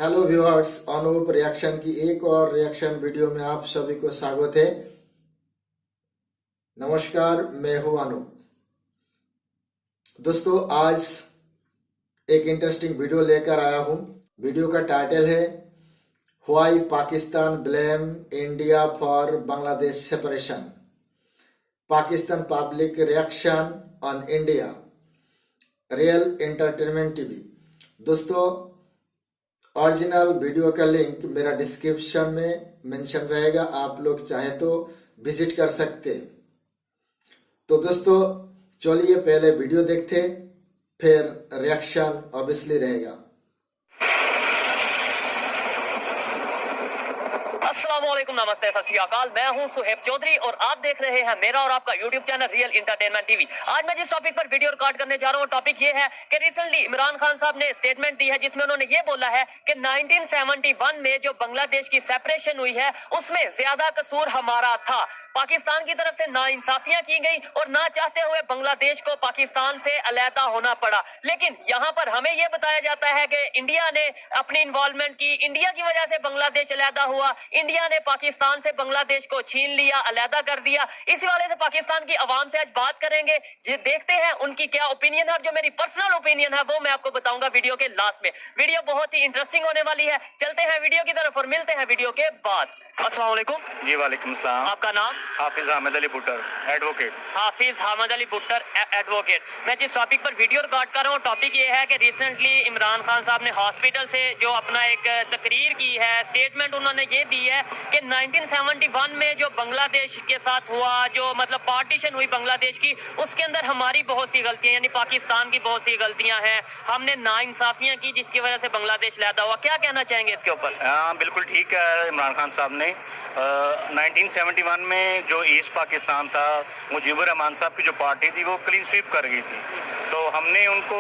Hello viewers, Anoop reaction की एक और रिएक्शन वीडियो में आप सभी को स्वागत है। नमस्कार, मैं हूं अनूप। दोस्तों, आज एक इंटरेस्टिंग वीडियो लेकर आया हूं। वीडियो का टाइटल है why Pakistan blame India for Bangladesh separation, Pakistan public reaction on India, real entertainment TV. दोस्तों, ओरिजिनल वीडियो का लिंक मेरा डिस्क्रिप्शन में मेंशन रहेगा, आप लोग चाहे तो विजिट कर सकते। तो दोस्तों, चलिए पहले वीडियो देखते, फिर रिएक्शन ऑब्वियसली रहेगा। अस्सलामुअलैकुम, नमस्ते, सत श्री अकाल। मैं हूं सुहेब चौधरी और आप देख रहे हैं मेरा और आपका YouTube channel real entertainment TV. आज मैं जिस टॉपिक पर वीडियो रिकॉर्ड करने जा रहा हूं, टॉपिक ये है कि रिसेंटली इमरान खान साहब ने स्टेटमेंट दी है जिसमें उन्होंने ये बोला है कि 1971 में जो बांग्लादेश की सेपरेशन हुई है उसमें ज्यादा कसूर हमारा था। पाकिस्तान की तरफ से नाइंसाफियां की गई और ना चाहते हुए बांग्लादेश को पाकिस्तान से अलहदा होना पड़ा। लेकिन यहाँ पर हमें यह बताया जाता है कि इंडिया ने अपनी इन्वॉल्वमेंट की, इंडिया की वजह से बांग्लादेश अलहदा हुआ, इंडिया ने पाकिस्तान से बांग्लादेश को छीन लिया, अलहदा कर दिया। इसी वाले से पाकिस्तान की आवाम से आज बात करेंगे, जो देखते हैं उनकी क्या ओपिनियन है और जो मेरी पर्सनल ओपिनियन है वो मैं आपको बताऊंगा वीडियो के लास्ट में। वीडियो बहुत ही इंटरेस्टिंग होने वाली है। चलते हैं वीडियो की तरफ और मिलते हैं वीडियो के बाद। अस्सलाम वालेकुम। जी वालेकुम सलाम। आपका नाम? हाफिज अहमद अली भुट्टर, एडवोकेट। हाफिज अहमद अली भुट्टर, एडवोकेट। मैं जिस टॉपिक पर वीडियो रिकॉर्ड कर रहा हूँ, टॉपिक ये है कि रिसेंटली इमरान खान साहब ने हॉस्पिटल से जो अपना एक तकरीर की है, स्टेटमेंट उन्होंने ये दी है कि 1971 में जो बांग्लादेश के साथ हुआ, जो मतलब पार्टीशन हुई बांग्लादेश की, उसके अंदर हमारी बहुत सी गलतियां, यानी पाकिस्तान की बहुत सी गलतियां हैं। हमने नाइंसाफियां की जिसकी वजह से बांग्लादेश लहदा हुआ। क्या कहना चाहेंगे इसके ऊपर? हाँ, बिल्कुल ठीक है। इमरान खान साहब ने 1971 में जो ईस्ट पाकिस्तान था, मुजीबुर रहमान साहब की जो पार्टी थी वो क्लीन स्वीप कर गई थी, तो हमने उनको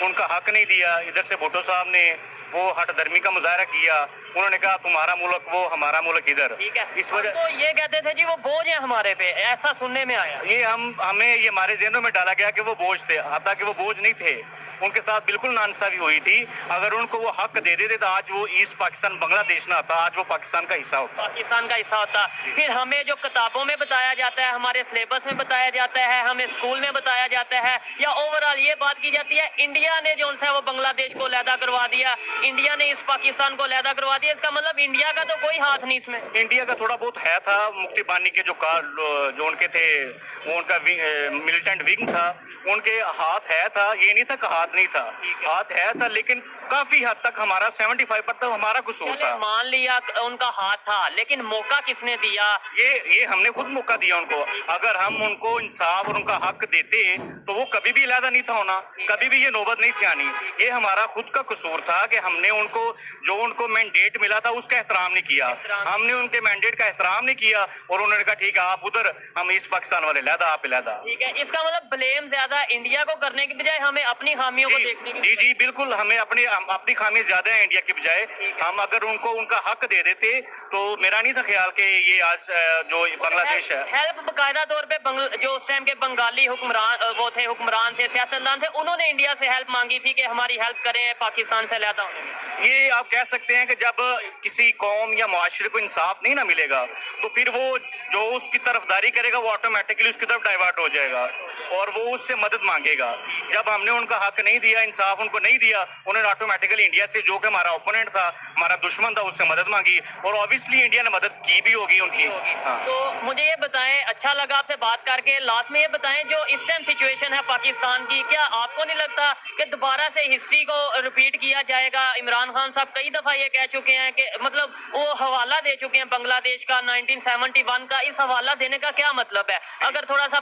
उनका हक नहीं दिया। इधर से भुट्टो साहब ने वो हठधर्मी का मुजाहरा किया। उन्होंने कहा तुम्हारा मुल्क वो, हमारा मुल्क इधर। ठीक है, इस वजह तो ये कहते थे जी वो बोझ है हमारे पे, ऐसा सुनने में आया। ये हमें ये हमारे जहनों में डाला गया कि वो बोझ थे, हालांकि वो बोझ नहीं थे। उनके साथ बिल्कुल नाइंसाफी हुई थी। अगर उनको वो हक दे देते तो आज वो ईस्ट पाकिस्तान बांग्लादेश ना होता, आज वो पाकिस्तान का हिस्सा होता, पाकिस्तान का हिस्सा होता। फिर हमें जो किताबों में बताया जाता है, हमारे सिलेबस में बताया जाता है, हमें स्कूल में बताया जाता है, या ओवरऑल ये बात की जाती है इंडिया ने जो है वो बांग्लादेश को अलहदा करवा दिया, इंडिया ने इस पाकिस्तान को अलहदा करवा दिया। इसका मतलब इंडिया का तो कोई हाथ नहीं इसमें। इंडिया का थोड़ा बहुत है था। मुक्ति बानी के जो उनके थे, वो उनका मिलिटेंट विंग था, उनके हाथ है था। ये नहीं था कि हाथ नहीं था, हाथ है था, लेकिन काफी हद तक हमारा 75% हमारा कसूर था। मान लिया उनका हाथ था, लेकिन मौका किसने दिया? ये हमने खुद मौका दिया उनको। अगर हम उनको इंसाफ और उनका हक देते तो वो कभी भी अलहदा नहीं था होना, कभी भी ये नौबत नहीं थी आनी। ये हमारा खुद का कसूर था कि हमने उनको मैंडेट मिला था उसका एहतराम नहीं किया। हमने उनके मैंडेट का एहतराम नहीं किया और उन्होंने कहा ठीक है आप उधर, हम ईस्ट पाकिस्तान वाले अलहदा, आप अलहदा। ठीक है, इसका मतलब ब्लेम ज्यादा इंडिया को करने की बजाय हमें अपनी खामियों को देखने की। जी बिल्कुल, हमें अपनी खामी ज्यादा है इंडिया के बजाय। हम अगर उनको उनका हक दे देते तो मेरा नहीं था ख्याल कि ये आज जो बांग्लादेश है। हेल्प बकायदा तौर पे जो उस टाइम के बंगाली हुक्मरान थे, सियासतदान थे, उन्होंने इंडिया से हेल्प मांगी थी कि हमारी हेल्प करें पाकिस्तान से अलहदा होने में। ये आप कह सकते हैं कि जब किसी कौम या मुआशरे को इंसाफ नहीं ना मिलेगा तो फिर वो जो उसकी तरफदारी करेगा वो ऑटोमेटिकली उसकी तरफ डाइवर्ट हो जाएगा और वो उससे मदद मांगेगा। जब हमने उनका हक नहीं दिया, इंसाफ उनको नहीं दिया, उन्होंने ऑटोमेटिकली इंडिया से, जो कि हमारा ओपोनेंट था, हमारा दुश्मन था, उससे मदद मांगी और ऑब्वियसली इंडिया ने मदद की भी होगी उनकी। हाँ। तो मुझे ये बताएं, अच्छा लगा आपसे बात करके। लास्ट में ये बताएं, जो इस टाइम सिचुएशन है पाकिस्तान की, क्या आपको नहीं लगता कि दोबारा से हिस्ट्री को रिपीट किया जाएगा? इमरान खान साहब कई दफा ये कह चुके हैं कि मतलब वो हवाला दे चुके हैं बांग्लादेश का 1971 का। इस हवाला देने का क्या मतलब है? अगर थोड़ा सा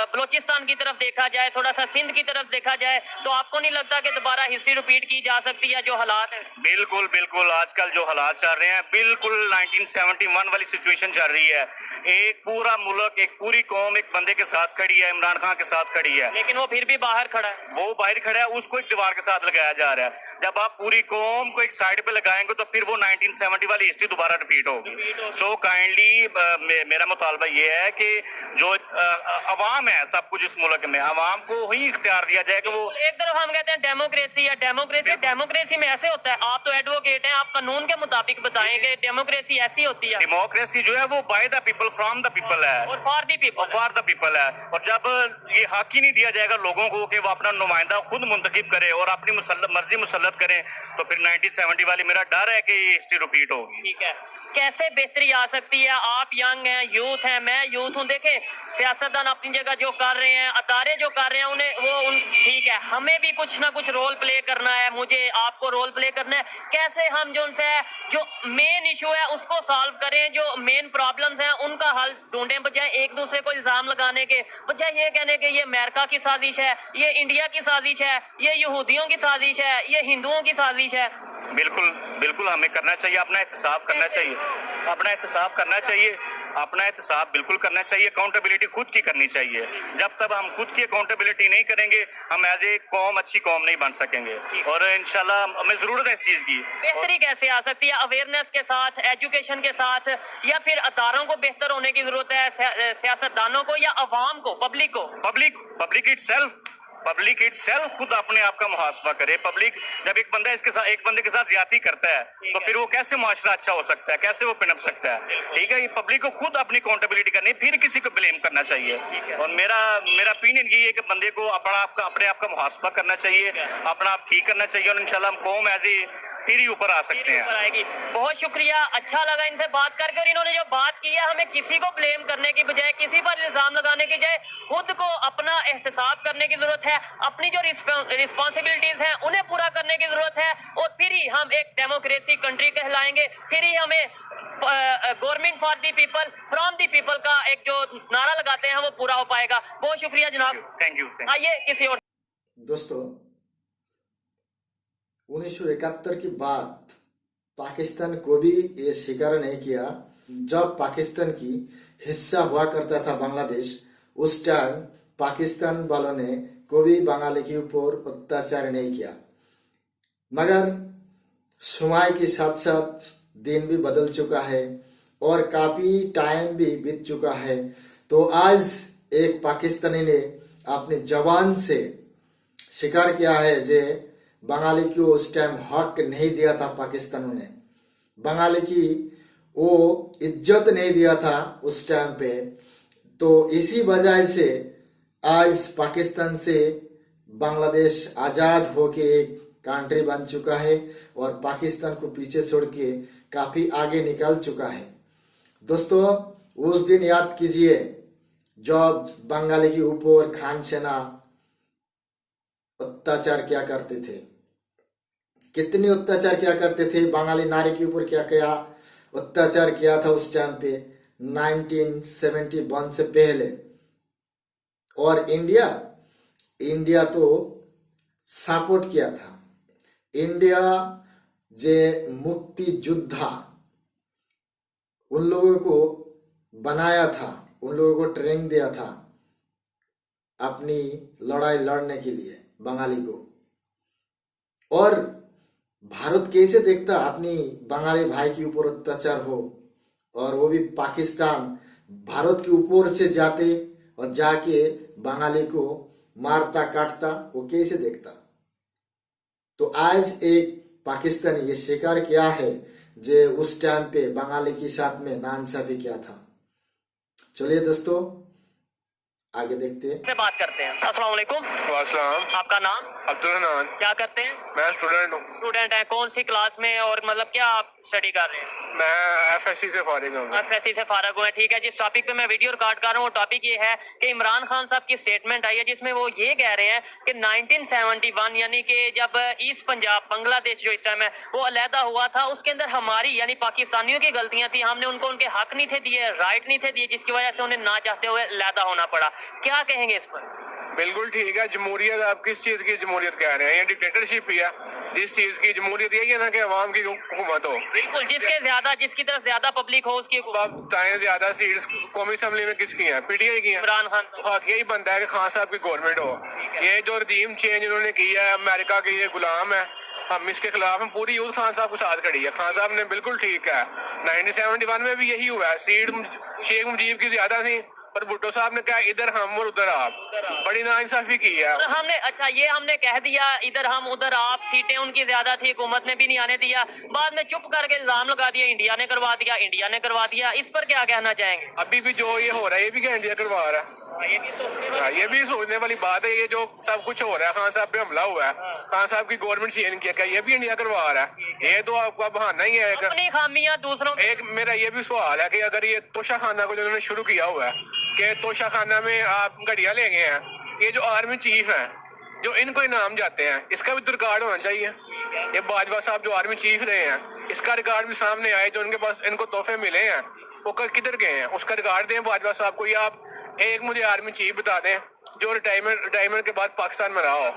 बलोचिस्तान की तरफ देखा जाए, थोड़ा सा सिंध की तरफ देखा जाए, तो आपको नहीं लगता कि दोबारा हिस्ट्री रिपीट की जा सकती है? जो हालात है, बिल्कुल बिल्कुल, आजकल जो हालात चल रहे हैं बिल्कुल 1971 वाली सिचुएशन चल रही है। एक पूरा मुल्क, एक पूरी कौम एक बंदे के साथ खड़ी है, इमरान खान के साथ खड़ी है, लेकिन वो फिर भी बाहर खड़ा है। वो बाहर खड़ा है, उसको एक दीवार के साथ लगाया जा रहा है। जब आप पूरी कौम को एक साइड पे लगाएंगे तो फिर वो 1970 वाली हिस्ट्री दोबारा रिपीट होगी। सो काइंडली मेरा मुतालबा ये है कि जो अवाम है सब कुछ इस मुल्क में, अवाम को ही इख्तियार दिया जाए कि वो एक तरफ हम कहते हैं डेमोक्रेसी है, डेमोक्रेसी में ऐसे होता है, आप तो एडवोकेट हैं, आप कानून के मुताबिक बताएंगे डेमोक्रेसी ऐसी होती है डेमोक्रेसी जो है वो by the people from the people है और फॉर द पीपल है। और जब ये हक ही नहीं दिया जाएगा लोगों को कि वो अपना नुमाइंदा खुद मुंतखब करे और अपनी मर्जी मुसल्लत करें, तो फिर 1970 वाली मेरा डर है कि ये हिस्ट्री रिपीट होगी। ठीक है, कैसे बेहतरी आ सकती है? आप यंग हैं, यूथ हैं, मैं यूथ हूँ। देखें, सियासतदान अपनी जगह जो कर रहे हैं, अदारे जो कर रहे हैं, ठीक है, हमें भी कुछ ना कुछ रोल प्ले करना है, मुझे आपको रोल प्ले करना है। कैसे हम जो उनसे जो मेन इशू है उसको सॉल्व करें, जो मेन प्रॉब्लम्स हैं उनका हल ढूंढें, बजाय एक दूसरे को इल्जाम लगाने के, बजाय ये कहने के ये अमेरिका की साजिश है, ये इंडिया की साजिश है, ये यहूदियों की साजिश है, ये हिंदुओं की साजिश है। बिल्कुल बिल्कुल हमें करना चाहिए, अपना एहतसाब करना चाहिए, अपना एहतसाब करना चाहिए, अपना एहतसाब बिल्कुल करना चाहिए। अकाउंटेबिलिटी खुद की करनी चाहिए। जब तक हम खुद की अकाउंटेबिलिटी नहीं करेंगे हम एज ए कौम अच्छी कौम नहीं बन सकेंगे, और इंशाल्लाह हमें जरूरत है इस चीज की। बेहतरी कैसे आ सकती है? अवेयरनेस के साथ, एजुकेशन के साथ, या फिर अदारों को बेहतर होने की जरूरत है, सियासतदानों को या अवाम को, पब्लिक को? पब्लिक इटसेल्फ खुद अपने आप का मुहासबा करे। पब्लिक जब एक बंदे के साथ ज्यादती करता है तो फिर वो कैसे मुआशरा अच्छा हो सकता है, कैसे वो पिनप सकता है? ठीक है, ये पब्लिक को खुद अपनी अकाउंटेबिलिटी करनी, फिर किसी को ब्लेम करना चाहिए। और मेरा ओपिनियन ये है कि बंदे को अपने आप का मुहासबा करना चाहिए, अपना आप ठीक करना चाहिए, और इंशाल्लाह हम कौम एज ए फिर ही ऊपर आ सकते हैं। बहुत शुक्रिया, अच्छा लगा इनसे बात करके। और इन्होंने जो बात की है, हमें किसी को ब्लेम करने की बजाय, किसी पर इल्जाम लगाने की बजाय खुद को अपना एहतसाब करने की जरूरत है, अपनी जो रिस्पॉन्सिबिलिटीज हैं उन्हें पूरा करने की जरूरत है, और फिर ही हम एक डेमोक्रेसी कंट्री कहलाएंगे, फिर ही हमें government for the people from the people का एक जो नारा लगाते हैं वो पूरा हो पाएगा। बहुत शुक्रिया जनाब, थैंक यू। आइए किसी और। दोस्तों, 1971 की बात पाकिस्तान को भी ये स्वीकार नहीं किया। जब पाकिस्तान की हिस्सा हुआ करता था बांग्लादेश, उस टाइम पाकिस्तान वालों ने कोई बंगाली के ऊपर अत्याचार नहीं किया। मगर समय के साथ साथ दिन भी बदल चुका है और काफी टाइम भी बीत चुका है, तो आज एक पाकिस्तानी ने अपनी जबान से स्वीकार किया है जे बंगाली को उस टाइम हक नहीं दिया था पाकिस्तानों ने, बंगाली की वो इज्जत नहीं दिया था उस टाइम पे। तो इसी वजह से आज पाकिस्तान से बांग्लादेश आजाद होके एक कंट्री बन चुका है और पाकिस्तान को पीछे छोड़ के काफी आगे निकल चुका है। दोस्तों, उस दिन याद कीजिए जब बंगाली के ऊपर खान सेना अत्याचार क्या करते थे, कितने अत्याचार क्या करते थे, बंगाली नारी के ऊपर क्या क्या अत्याचार किया था उस टाइम पे 1971 से पहले। और इंडिया तो सपोर्ट किया था। इंडिया जे मुक्ति योद्धा उन लोगों को बनाया था, उन लोगों को ट्रेनिंग दिया था अपनी लड़ाई लड़ने के लिए बंगाली को। और भारत कैसे देखता अपनी बंगाली भाई के ऊपर अत्याचार हो, और वो भी पाकिस्तान भारत के ऊपर से जाते और जाके बंगाली को मारता काटता, वो कैसे देखता? तो आज एक पाकिस्तानी ये स्वीकार किया है जे उस टाइम पे बंगाली के साथ में नाइंसाफी किया था। चलिए दोस्तों, आगे देखते हैं। से बात करते हैं। अस्सलाम वालेकुम। वालेकुम। आपका नाम? अब्दुल हनान। क्या करते हैं? मैं स्टूडेंट हूँ। स्टूडेंट हैं? कौन सी क्लास में, और मतलब क्या आप स्टडी कर रहे हैं? मैं एफएससी से फारिग हूँ। एफएससी से फारिग हुए, ठीक है। जिस टॉपिक पे मैं वीडियो रिकॉर्ड कर रहा हूँ वो टॉपिक ये है कि इमरान खान साहब की स्टेटमेंट आई है जिसमें वो ये कह रहे हैं कि 1971 यानी कि जब ईस्ट पंजाब बांग्लादेश जो इस टाइम है वो अलहदा हुआ था, उसके अंदर हमारी यानी पाकिस्तानियों की गलतियां थी, हमने उनको उनके हक नहीं थे दिए, राइट नहीं थे दिए, जिसकी वजह से उन्हें ना चाहते हुए अलहदा होना पड़ा। क्या कहेंगे इस पर? बिल्कुल ठीक है। जमहूरियत, आप किस चीज की जमहूरियत कह रहे हैं? ये डिक्टेटरशिप ही है। जिस चीज की जमहूरियत यही है ना कि अवाम की हुकूमत हो। बिल्कुल, जिसकी तरफ ज्यादा पब्लिक हो उसकी अब ज्यादा सीट्स कौमी असम्बली में किसकी है? पीटीआई की है। इमरान खान हक यही बनता है कि खान साहब की गवर्नमेंट हो। ये जो रजीम चेंज उन्होंने किया है, अमेरिका के ये गुलाम है, हम इसके खिलाफ हैं, पूरी यूथ खान साहब को साथ खड़ी है। खान साहब ने बिल्कुल ठीक है, 1971 में भी यही हुआ है, सीट शेख मुजीब की ज्यादा थी, पर भुट्टो साहब ने कहा इधर हम और उधर आप, बड़ी नाइंसाफी की है। और हमने अच्छा ये हमने कह दिया इधर हम उधर आप, सीटें उनकी ज्यादा थी, हुकूमत ने भी नहीं आने दिया, बाद में चुप करके इल्जाम लगा दिया इंडिया ने करवा दिया, इंडिया ने करवा दिया। इस पर क्या कहना चाहेंगे? अभी भी जो ये हो रहा है ये भी क्या इंडिया करवा रहा है? ये भी सोचने वाली बात है। ये जो सब कुछ हो रहा है, खान साहब पे हमला हुआ है, खान साहब की गवर्नमेंट चेंज किया, क्या ये भी इंडिया करवा रहा है? ये तो आपका बहाना ही है। अपनी खामियां दूसरों एक मेरा ये भी सवाल है कि अगर ये तोशा खाना को जिन्होंने शुरू किया हुआ है कि तोशा खाना में आप घड़ियां ले गए हैं, ये जो आर्मी चीफ है जो इनको इनाम जाते हैं, इसका भी तो रिकॉर्ड होना चाहिए। ये बाजवा साहब जो आर्मी चीफ रहे हैं, इसका रिकॉर्ड भी सामने आए, जो उनके पास इनको तोहफे मिले हैं वो किधर गए हैं, उसका रिकॉर्ड दें बाजवा साहब को। या आप एक मुझे आर्मी चीफ बता दें जो रिटायरमेंट के बाद पाकिस्तान में रहा हो।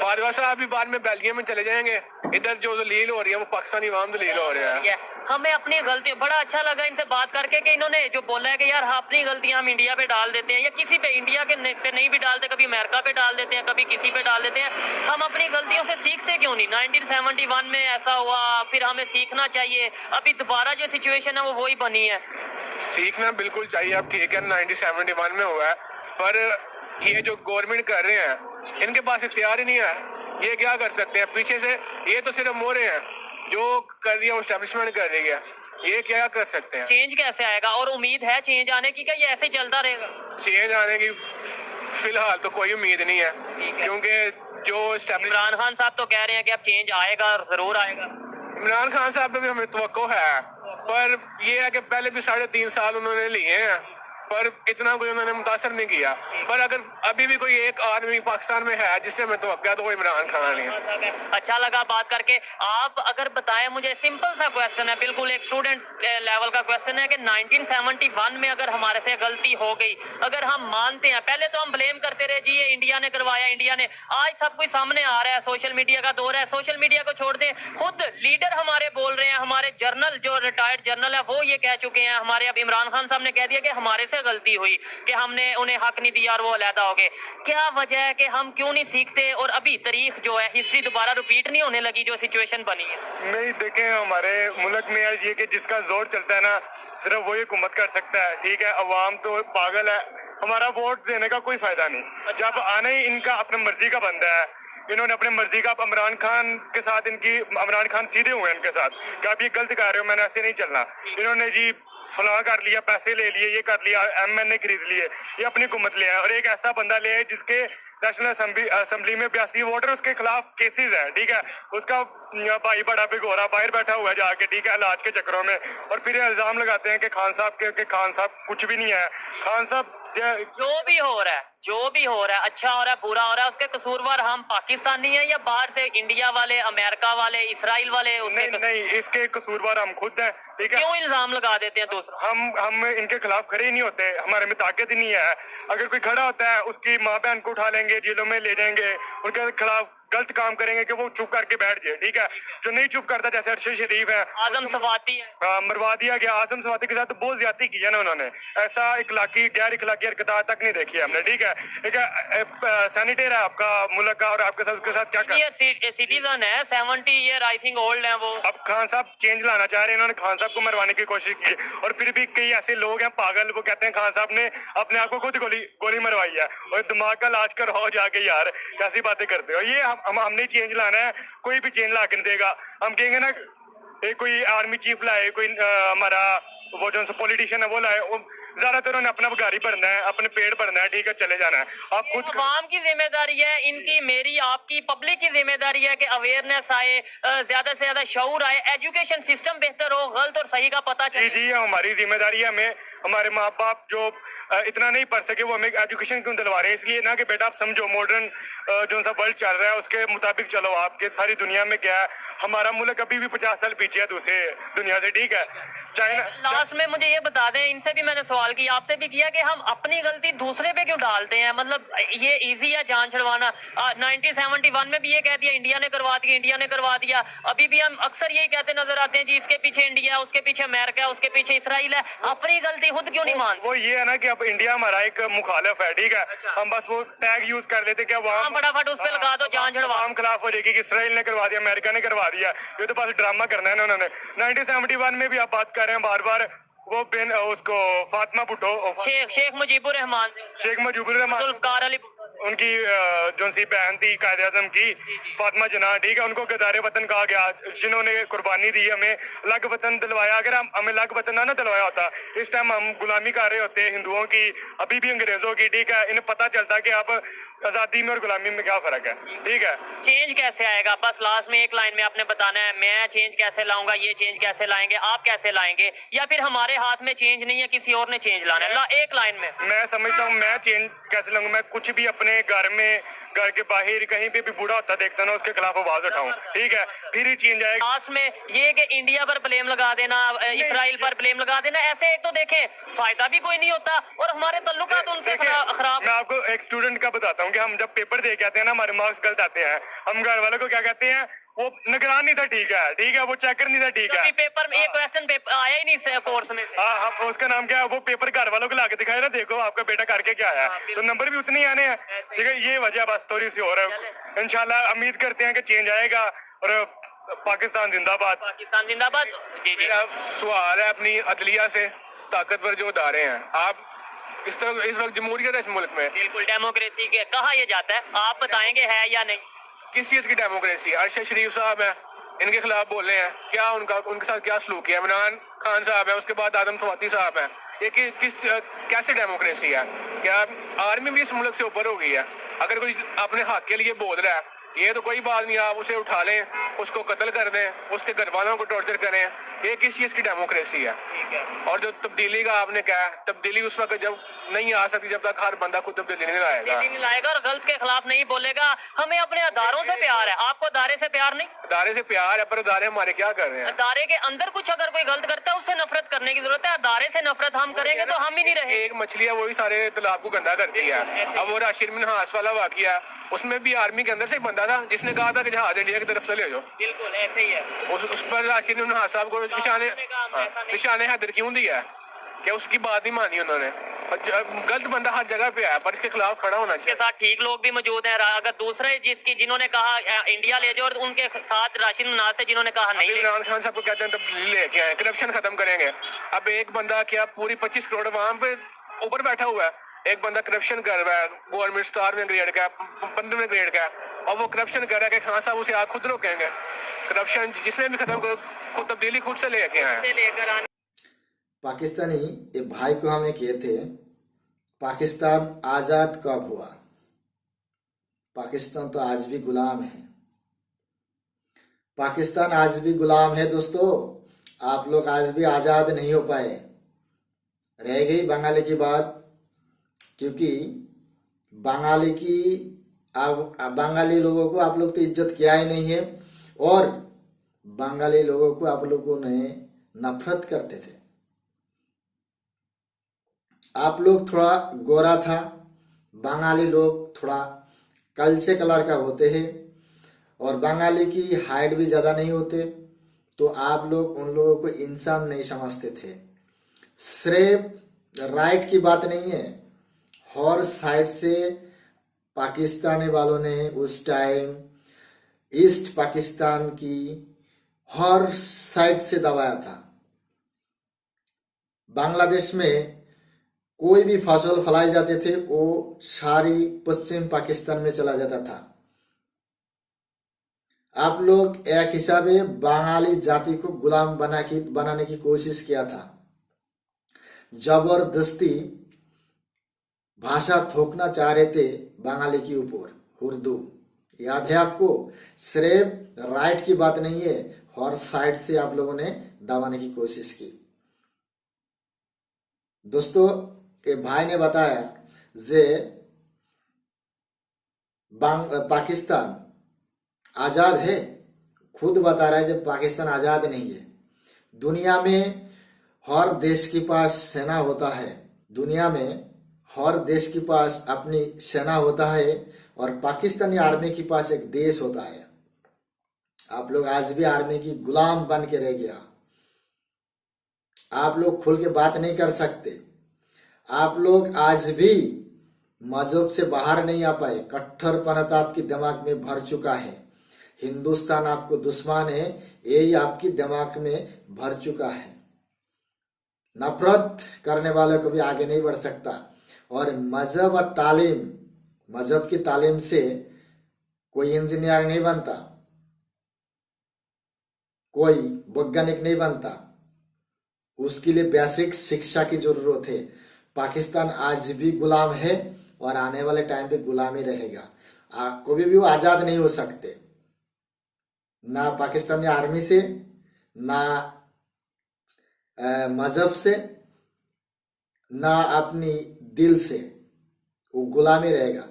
बाजवा साहब भी बाद में बेल्जियम में चले जाएंगे, इधर जो दलील हो रही है वो पाकिस्तानी अवाम दलील हो रहा है। हमें अपनी गलती, बड़ा अच्छा लगा इनसे बात करके कि इन्होंने जो बोला है कि यार अपनी गलतियां हम इंडिया पे डाल देते हैं, या किसी पे, इंडिया के पे नहीं भी डालते, कभी अमेरिका पे डाल देते हैं, कभी किसी पे डाल देते हैं। हम अपनी गलतियों से सीखते क्यों नहीं? 1971 में ऐसा हुआ, फिर हमें सीखना चाहिए। अभी दोबारा जो सिचुएशन है वो वही बनी है। सीखना बिल्कुल चाहिए। अब ठीक है 1971 में हुआ है, पर ये जो गवर्नमेंट कर रहे हैं इनके पास इख्तियार ही नहीं है। ये क्या कर सकते हैं पीछे से? ये तो सिर्फ मोहरे हैं, जो कर दिया एस्टेब्लिशमेंट कर रही है, ये क्या कर सकते हैं? चेंज कैसे आएगा? और उम्मीद है चेंज आने की, क्या ये ऐसे ही चलता रहेगा? चेंज आने की फिलहाल तो कोई उम्मीद नहीं है, क्योंकि जो इमरान खान साहब तो कह रहे हैं कि अब चेंज आएगा और जरूर आएगा। इमरान खान साहब पे भी हमें तवक्को है, पर ये है कि पहले भी 3.5 साल उन्होंने लिए हैं, पर इतना कोई उन्होंने मुतासर नहीं किया। पर अगर अभी भी कोई एक आदमी पाकिस्तान में है जिससे हमें तवक्को है तो वो इमरान खान है। अच्छा लगा बात करके। आप अगर बताएं मुझे, सिंपल सा क्वेश्चन है, बिल्कुल एक स्टूडेंट लेवल का क्वेश्चन है कि 1971 में अगर हमारे से गलती हो गई, अगर हम मानते हैं, पहले तो हम ब्लेम करते रहे जी ये इंडिया ने करवाया, इंडिया ने, आज सब कुछ सामने आ रहा है, सोशल मीडिया का दौर है, सोशल मीडिया को छोड़ दें, खुद लीडर हमारे बोल रहे हैं, हमारे जर्नल जो रिटायर्ड जर्नल है वो ये कह चुके हैं, हमारे अब इमरान खान साहब ने कह दिया कि हमारे से गलती हुई कि हमने उन्हें हक नहीं दिया और वो अलहदा हो गए। क्या वजह है कि हम क्यों नहीं सीखते और अभी तारीख जो है, हिस्ट्री दोबारा रिपीट नहीं होने लगी जो सिचुएशन बनी है? नहीं, देखें हमारे मुल्क में ये कि जिसका जोर चलता है ना सिर्फ वही हुकूमत कर सकता है। ठीक है, अवाम तो पागल है, हमारा वोट देने का कोई फायदा नहीं। जब आना ही इनका अपने मर्जी का बंदा है, इन्होंने अपने मर्जी का इमरान खान के साथ, इमरान खान सीधे हुए इनके साथ कि आप ये गलत कर रहे हो, मैंने ऐसे नहीं चलना। इन्होंने जी फलां कर लिया, पैसे ले लिए, ये कर लिया, MNA खरीद लिए, ये अपनी हुकूमत ले आए। और एक ऐसा बंदा ले आए जिसके नेशनल असेंबली में 82 वोटर उसके खिलाफ केसेस है। ठीक है, उसका भाई बड़ा भिगोरा बाहर बैठा हुआ है जाके, ठीक है, इलाज के चक्करों में। और फिर इल्जाम लगाते हैं कि खान साहब कुछ भी नहीं है। खान साहब जो भी हो रहा है, जो भी हो रहा है, अच्छा हो रहा है, बुरा हो रहा है, उसके कसूरवार हम पाकिस्तानी हैं या बाहर से इंडिया वाले, अमेरिका वाले, इसराइल वाले? नहीं, इसके कसूरवार हम खुद हैं। ठीक है, क्यों इल्जाम लगा देते हैं दूसरों? हम इनके खिलाफ खड़े ही नहीं होते, हमारे में ताकत ही नहीं है। अगर कोई खड़ा होता है उसकी माँ बहन को उठा लेंगे, जेलों में ले जाएंगे, उनके खिलाफ गलत काम करेंगे कि वो चुप करके बैठ जाए। ठीक है, जो नहीं चुप करता, जैसे अरशद शरीफ है, आजम सवाती है, मरवा दिया गया। आजम सवाती के साथ तो बहुत ज्यादा की है ना उन्होंने, ऐसा गैर इखलाकी हरकत तक नहीं देखी है हमने। ठीक है, एक सैनिटर है आपका मुल्क का, और आपके साथ उसके साथ क्या कर सिटीजन है, 70 ईयर आई थिंक ओल्ड है वो। अब खान साहब चेंज लाना चाह रहे हैं, इन्होंने खान साहब को मरवाने की कोशिश की, और फिर भी कई ऐसे लोग हैं पागल, वो कहते हैं खान साहब ने अपने आप को खुद गोली मरवाई है। और दिमाग का इलाज कराओ जाके यार, कैसी बातें करते हो? ये हमने चेंज लाना है, कोई भी चेंज ला कर देगा। हम कहेंगे ना कोई आर्मी चीफ लाए, कोई हमारा वो जो पॉलिटिशियन है वो लाए, ज्यादातर उन्हें अपना गाड़ी भरना है, अपने पेड़ भरना है, ठीक है, चले जाना है। आप खुद अवाम की जिम्मेदारी है, इनकी, मेरी, आपकी, पब्लिक की जिम्मेदारी है कि अवेयरनेस आए, ज्यादा से ज्यादा शऊर आए, एजुकेशन सिस्टम बेहतर हो, गलत और सही का पता चले। जी, हमारी जिम्मेदारी है। हमें हमारे माँ बाप जो इतना नहीं पढ़ सके वो हमें एजुकेशन क्यों दिलवा रहे हैं? इसलिए ना कि बेटा आप समझो मॉडर्न जो सा वर्ल्ड चल रहा है उसके मुताबिक चलो। आपके सारी दुनिया में क्या है, हमारा मुल्क अभी भी 50 साल पीछे है दूसरे दुनिया से। ठीक है, चाइना। लास्ट में मुझे ये बता दें, इनसे भी मैंने सवाल किया, आपसे भी किया, कि हम अपनी गलती दूसरे पे क्यों डालते हैं? मतलब ये इजी है जान छुड़वाना। 1971 में भी ये कह दिया इंडिया ने करवा दिया, इंडिया ने करवा दिया। अभी भी हम अक्सर यही कहते नजर आते हैं जी, इसके पीछे इंडिया है, उसके पीछे अमेरिका है, उसके पीछे इसराइल है। अपनी गलती खुद क्यों नहीं मानते? वो ये है ना कि अब इंडिया हमारा एक मुखालिफ है। ठीक है, हम बस वो टैग यूज कर लेते क्या वहाँ फटाफट उस पे लगा दो, जान छुड़वा। तमाम खिलाफ हो जाएगी कि इसराइल ने करवा दिया, अमेरिका ने करवा दिया, ये तो बस ड्रामा करना है ना उन्होंने। 1971 में भी आप बात कर रहे हैं बार बार, वो बिन उसको फातिमा भुट्टो, शेख मुजीबुर रहमान, शेख मुजीबुर रहमान, जुल्फकार अली, उनकी जो सी बहन थी कायदे आजम की, फातिमा जना, ठीक है, उनको गदारे वतन कहा गया, जिन्होंने कुर्बानी दी, हमें अलग वतन दिलवाया। अगर हमें अलग वतन ना दिलवाया होता, इस टाइम हम गुलामी कर रहे होते हिंदुओं की, अभी भी अंग्रेजों की, ठीक है। इन्हें पता चलता कि अब आजादी में और गुलामी में क्या फर्क है, ठीक है। चेंज कैसे आएगा? बस लास्ट में एक लाइन में आपने बताना है, मैं चेंज कैसे लाऊंगा, ये चेंज कैसे लाएंगे, आप कैसे लाएंगे, या फिर हमारे हाथ में चेंज नहीं है, किसी और ने चेंज लाना है? एक लाइन में। मैं समझता हूँ मैं चेंज कैसे लाऊंगा, मैं कुछ भी अपने घर में, घर के बाहर कहीं पे भी बूढ़ा होता देखता ना, उसके खिलाफ आवाज उठाऊं, ठीक है, फिर ही चेंज आएगा। लास्ट में ये कि इंडिया पर ब्लेम लगा देना, इसराइल पर ब्लेम लगा देना, ऐसे एक तो देखें फायदा भी कोई नहीं होता और हमारे तल्लुकात उनसे खराब। मैं आपको एक स्टूडेंट का बताता हूँ कि हम जब पेपर दे के आते हैं ना, हमारे मार्क्स गलत आते हैं, हम घर वालों को क्या कहते हैं, वो निगरान नहीं था, ठीक है, ठीक है, वो चेकर नहीं था, ठीक है, पेपर में ये क्वेश्चन पेपर आया ही नहीं कोर्स में। हाँ, उसका नाम क्या है, वो पेपर घर वालों को लाके दिखाया ना, देखो आपका बेटा करके क्या आया, तो नंबर भी उतने ही आने हैं, ठीक है। ये वजह बस थोड़ी सी और है। इंशाल्लाह उम्मीद करते हैं कि चेंज आएगा और पाकिस्तान जिंदाबाद, पाकिस्तान जिंदाबाद। जी जी। मेरा सवाल है अपनी अदलिया से, ताकतवर जो अदारे हैं, आप इस तरह इस वक्त जमहूरियत है इस मुल्क में, बिल्कुल डेमोक्रेसी के कहा यह जाता है, आप बताएंगे है या नहीं? किस चीज की डेमोक्रेसी? अरशद शरीफ साहब हैं, इनके खिलाफ बोल रहे हैं, क्या उनके साथ क्या सलूक किया? इमरान खान साहब है, उसके बाद आदम स्वाति साहब है, ये कैसे डेमोक्रेसी है? क्या आर्मी भी इस मुल्क से ऊपर हो गई है? अगर कोई अपने हक के लिए बोल रहा है, ये तो कोई बात नहीं, आप उसे उठा लें, उसको कत्ल कर दें, उसके घर वालों को टॉर्चर करें, ये किस चीज की डेमोक्रेसी है? और जो तब्दीली का आपने कहा, तब्दीली उस वक्त जब नहीं आ सकती जब तक हर बंदा खुद तब्दीली नहीं लाएगा और गलत के खिलाफ नहीं बोलेगा। हमें अपने अदारों से प्यार है, आपको अदारे से प्यार नहीं? अदारे से प्यार है, पर अदारे हमारे क्या कर रहे हैं? अदारे के अंदर कुछ अगर कोई गलत करता है उससे नफरत करने की जरूरत है, अदारे से नफरत हम करेंगे तो हम ही नहीं रहे। एक मछली है, वही सारे तालाब को गंदा करती है। अब वो राशिद मिनहास वाला वाकया, उसमें भी आर्मी के अंदर से एक बंदा था जिसने कहा था कि जहाज इंडिया की तरफ से ले जाओ। बिल्कुल ऐसे ही है। उस पर राशिद मिनहास साहब को निशाने हैदर क्यों दिया? क्या उसकी बात नहीं मानी उन्होंने? गलत बंदा हर जगह पे है, पर इसके खिलाफ खड़ा होना चाहिए। इसके साथ ठीक लोग भी मौजूद हैं। अगर दूसरे जिन्होंने कहा इंडिया ले जाओ, और उनके साथ राशिद मिनहास है जिन्होंने कहा नहीं। इमरान खान साहब को कहते हैं तब्दीली लेके आए, करप्शन खत्म करेंगे। अब एक बंदा क्या पूरी 25 करोड़ वहां पे ऊपर बैठा हुआ है, एक बंदा करप्शन कर रहा है, गवर्नमेंट स्टार में ग्रेड का, 15वें ग्रेड का, और वो करप्शन कर रहा है कि खान साहब उसे खुद रोकेंगे। करप्शन जिसने भी खत्म कर, खुद तब्दीली खुद से लेके आए। पाकिस्तानी ये भाई को हमें कहते पाकिस्तान आजाद कब हुआ? पाकिस्तान तो आज भी गुलाम है। पाकिस्तान आज भी गुलाम है दोस्तों। आप लोग आज भी आजाद नहीं हो पाए। रह गई बंगाली की बात, क्योंकि बंगाली की बंगाली लोगों को आप लोग तो इज्जत किया ही नहीं है, और बंगाली लोगों को आप लोगों ने नफरत करते थे। आप लोग थोड़ा गोरा था, बंगाली लोग थोड़ा कलचे कलर का होते हैं, और बंगाली की हाइट भी ज़्यादा नहीं होते, तो आप लोग उन लोगों को इंसान नहीं समझते थे। सिर्फ राइट की बात नहीं है, हर साइड से पाकिस्तानी वालों ने उस टाइम ईस्ट पाकिस्तान की हर साइड से दबाया था। बांग्लादेश में कोई भी फसल फलाई जाते थे, वो सारी पश्चिम पाकिस्तान में चला जाता था। आप लोग एक हिसाबे बंगाली जाति को गुलाम बनाने की कोशिश किया था। जबरदस्ती भाषा थोकना चाह रहे थे बंगाली के ऊपर, उर्दू। याद है आपको? सिर्फ राइट की बात नहीं है, हर साइड से आप लोगों ने दबाने की कोशिश की। दोस्तों, ये भाई ने बताया जे पाकिस्तान आजाद है, खुद बता रहा है जब पाकिस्तान आजाद नहीं है। दुनिया में हर देश के पास सेना होता है, दुनिया में हर देश के पास अपनी सेना होता है, और पाकिस्तानी आर्मी के पास एक देश होता है। आप लोग आज भी आर्मी की गुलाम बन के रह गया। आप लोग खुल के बात नहीं कर सकते। आप लोग आज भी मजहब से बाहर नहीं आ पाए, कट्टरपंथा आपके दिमाग में भर चुका है, हिंदुस्तान आपको दुश्मन है, यही आपकी दिमाग में भर चुका है। नफरत करने वाले कभी आगे नहीं बढ़ सकता। और मजहब और तालीम, मजहब की तालीम से कोई इंजीनियर नहीं बनता, कोई वैज्ञानिक नहीं बनता, उसके लिए बेसिक शिक्षा की जरूरत है। पाकिस्तान आज भी गुलाम है और आने वाले टाइम पे गुलामी रहेगा। कभी भी वो आजाद नहीं हो सकते, ना पाकिस्तानी आर्मी से, ना मजहब से, ना अपनी दिल से, वो गुलामी रहेगा।